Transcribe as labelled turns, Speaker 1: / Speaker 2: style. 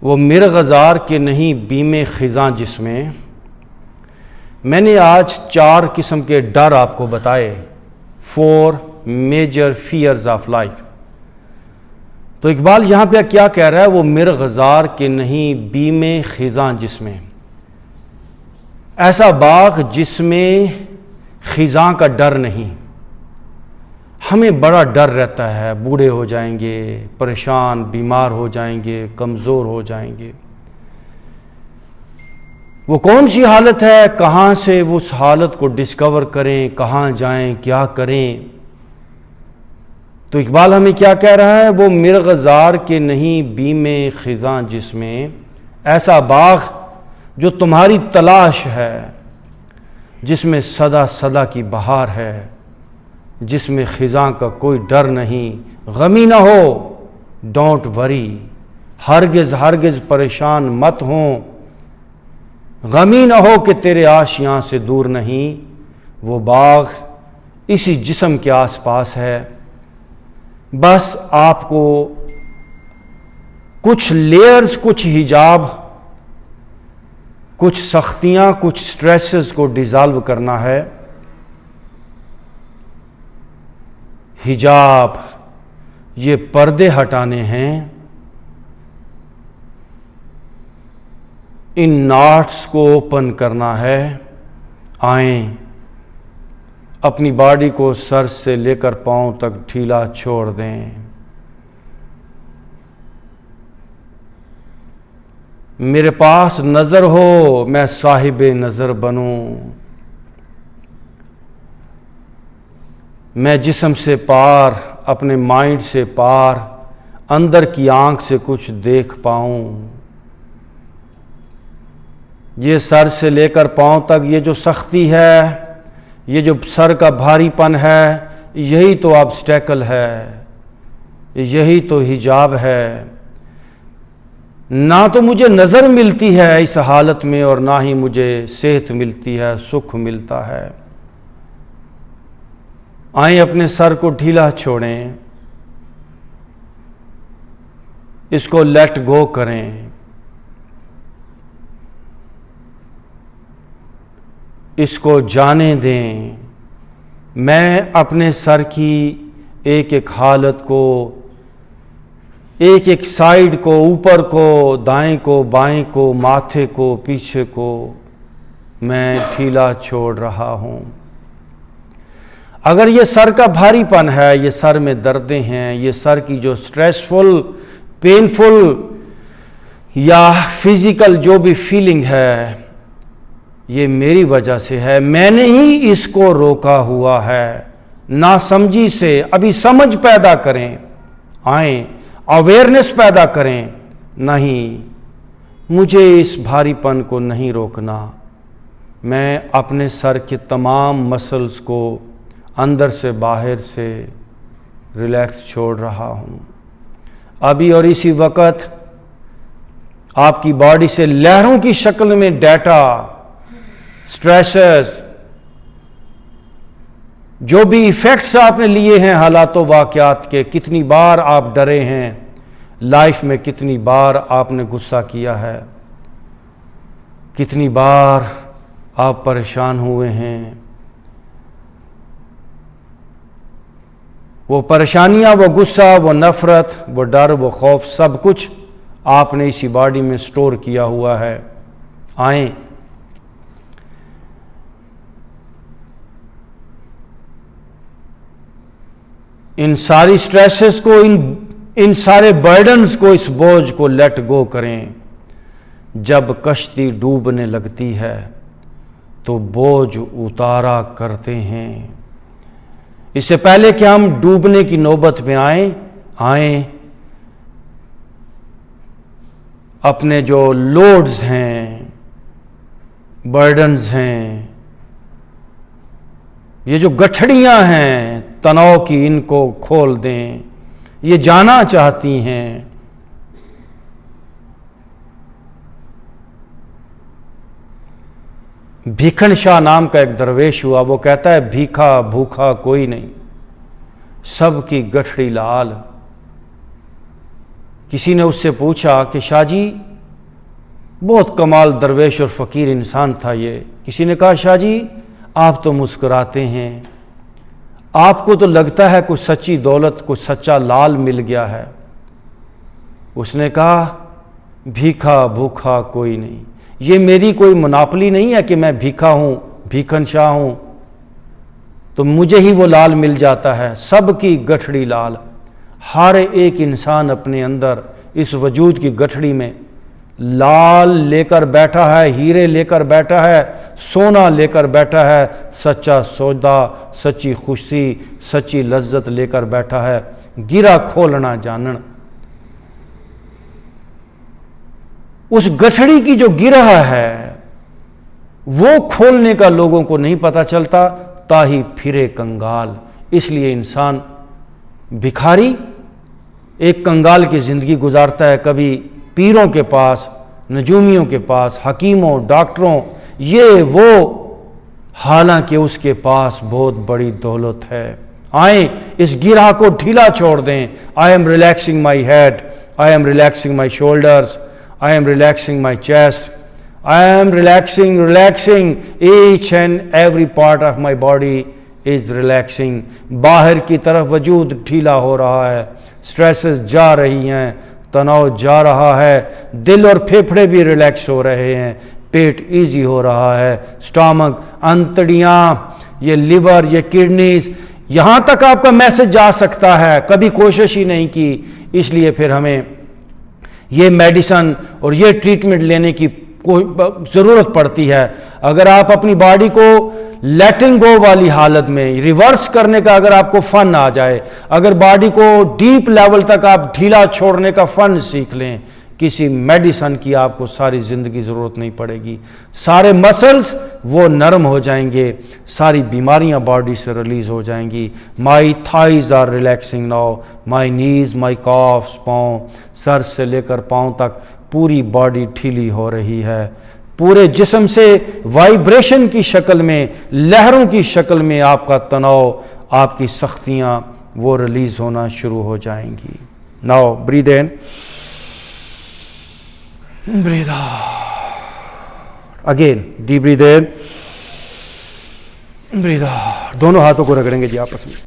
Speaker 1: وہ مرغزار کے نہیں بیم خزاں جس میں نے آج 4 قسم کے ڈر آپ کو بتائے، 4 میجر فیئرز آف لائف۔ تو اقبال یہاں پہ کیا کہہ رہا ہے؟ وہ مرغزار کے نہیں بیم خزاں جس میں، ایسا باغ جس میں خزاں کا ڈر نہیں۔ ہمیں بڑا ڈر رہتا ہے، بوڑھے ہو جائیں گے، پریشان بیمار ہو جائیں گے، کمزور ہو جائیں گے۔ وہ کون سی حالت ہے؟ کہاں سے اس حالت کو ڈسکور کریں، کہاں جائیں، کیا کریں؟ تو اقبال ہمیں کیا کہہ رہا ہے؟ وہ مرغزار کے نہیں بیم خزاں جس میں، ایسا باغ جو تمہاری تلاش ہے، جس میں صدا صدا کی بہار ہے، جس میں خزاں کا کوئی ڈر نہیں۔ غمی نہ ہو، ڈونٹ وری، ہرگز ہرگز پریشان مت ہوں۔ غمی نہ ہو کہ تیرے آشیاں سے دور نہیں، وہ باغ اسی جسم کے آس پاس ہے۔ بس آپ کو کچھ لیئرز، کچھ حجاب، کچھ سختیاں، کچھ سٹریسز کو ڈیزالو کرنا ہے۔ حجاب، یہ پردے ہٹانے ہیں، ان ناٹس کو اوپن کرنا ہے۔ آئیں، اپنی باڈی کو سر سے لے کر پاؤں تک ڈھیلا چھوڑ دیں۔ میرے پاس نظر ہو، میں صاحب نظر بنوں۔ میں جسم سے پار، اپنے مائنڈ سے پار، اندر کی آنکھ سے کچھ دیکھ پاؤں۔ یہ سر سے لے کر پاؤں تک یہ جو سختی ہے، یہ جو سر کا بھاری پن ہے، یہی تو آبسٹیکل ہے، یہی تو حجاب ہے۔ نہ تو مجھے نظر ملتی ہے اس حالت میں، اور نہ ہی مجھے صحت ملتی ہے، سکھ ملتا ہے۔ آئیں، اپنے سر کو ڈھیلا چھوڑیں، اس کو لیٹ گو کریں۔ اس کو جانے دیں۔ میں اپنے سر کی ایک ایک حالت کو، ایک ایک سائیڈ کو، اوپر کو، دائیں کو، بائیں کو، ماتھے کو، پیچھے کو، میں ڈھیلا چھوڑ رہا ہوں۔ اگر یہ سر کا بھاری پن ہے، یہ سر میں دردیں ہیں، یہ سر کی جو سٹریسفل، پینفل یا فزیکل جو بھی فیلنگ ہے، یہ میری وجہ سے ہے، میں نے ہی اس کو روکا ہوا ہے۔ ناسمجھی سے ابھی سمجھ پیدا کریں، آئیں، اویئرنس پیدا کریں۔ نہیں، مجھے اس بھاری پن کو نہیں روکنا، میں اپنے سر کے تمام مسلز کو اندر سے باہر سے ریلیکس چھوڑ رہا ہوں۔ ابھی اور اسی وقت آپ کی باڈی سے لہروں کی شکل میں ڈیٹا، سٹریسز، جو بھی ایفیکٹس آپ نے لیے ہیں حالات و واقعات کے، کتنی بار آپ ڈرے ہیں لائف میں، کتنی بار آپ نے غصہ کیا ہے، کتنی بار آپ پریشان ہوئے ہیں۔ وہ پریشانیاں، وہ غصہ، وہ نفرت، وہ ڈر، وہ خوف، سب کچھ آپ نے اسی باڈی میں سٹور کیا ہوا ہے۔ آئیں، ان ساری سٹریسز کو، ان سارے برڈنز کو، اس بوجھ کو لیٹ گو کریں۔ جب کشتی ڈوبنے لگتی ہے تو بوجھ اتارا کرتے ہیں۔ اس سے پہلے کہ ہم ڈوبنے کی نوبت میں آئیں، اپنے جو لوڈز ہیں، برڈنز ہیں، یہ جو گٹھڑیاں ہیں تناؤ کی، ان کو کھول دیں۔ یہ جانا چاہتی ہیں، بھیکھن شاہ نام کا ایک درویش ہوا، وہ کہتا ہے بھیکھا بھوکھا کوئی نہیں، سب کی گٹھڑی لال۔ کسی نے اس سے پوچھا کہ شاہ جی بہت کمال درویش اور فقیر انسان تھا یہ. کسی نے کہا شاہ جی آپ تو مسکراتے ہیں, آپ کو تو لگتا ہے کوئی سچی دولت, کوئی سچا لال مل گیا ہے. اس نے کہا بھیکھا بھوکھا کوئی نہیں, یہ میری کوئی مناپلی نہیں ہے کہ میں بھیکھا ہوں, بھیکھن شاہ ہوں تو مجھے ہی وہ لال مل جاتا ہے. سب کی گٹھڑی لال, ہر ایک انسان اپنے اندر اس وجود کی گٹھڑی میں لال لے کر بیٹھا ہے, ہیرے لے کر بیٹھا ہے, سونا لے کر بیٹھا ہے, سچا سودا, سچی خوشی, سچی لذت لے کر بیٹھا ہے. گرا کھولنا جانن, اس گٹھڑی کی جو گرہ ہے وہ کھولنے کا لوگوں کو نہیں پتا چلتا, تاہی پھرے کنگال. اس لیے انسان بھکاری ایک کنگال کی زندگی گزارتا ہے, کبھی پیروں کے پاس, نجومیوں کے پاس, حکیموں, ڈاکٹروں, یہ وہ, حالانکہ اس کے پاس بہت بڑی دولت ہے. آئیں اس گرہ کو ڈھیلا چھوڑ دیں. I am relaxing my head, I am relaxing my shoulders, I am relaxing my chest, I am relaxing, each and every part of my body is relaxing. باہر کی طرف وجود ڈھیلا ہو رہا ہے, سٹریسز جا رہی ہیں, تناؤ جا رہا ہے, دل اور پھیپھڑے بھی ریلیکس ہو رہے ہیں, پیٹ ایزی ہو رہا ہے, سٹامک, انتڑیاں, یہ لیور, یہ کڈنیز, یہاں تک آپ کا میسج جا سکتا ہے. کبھی کوشش ہی نہیں کی, اس لیے پھر ہمیں یہ میڈیسن اور یہ ٹریٹمنٹ لینے کی ضرورت پڑتی ہے. اگر آپ اپنی باڈی کو لیٹنگ گو والی حالت میں ریورس کرنے کا اگر آپ کو فن آ جائے, اگر باڈی کو ڈیپ لیول تک آپ ڈھیلا چھوڑنے کا فن سیکھ لیں, کسی میڈیسن کی آپ کو ساری زندگی ضرورت نہیں پڑے گی. سارے مسلز وہ نرم ہو جائیں گے, ساری بیماریاں باڈی سے ریلیز ہو جائیں گی. مائی تھائز آر ریلیکسنگ ناؤ, مائی نیز, مائی کافس, پاؤں, سر سے لے کر پاؤں تک پوری باڈی ڈھیلی ہو رہی ہے. پورے جسم سے وائبریشن کی شکل میں, لہروں کی شکل میں آپ کا تناؤ, آپ کی سختیاں وہ ریلیز ہونا شروع ہو جائیں گی. Now breath in, breathe out. Again, deep breathe in, breathe out. دونوں ہاتھوں کو رگڑیں گے جی آپس میں.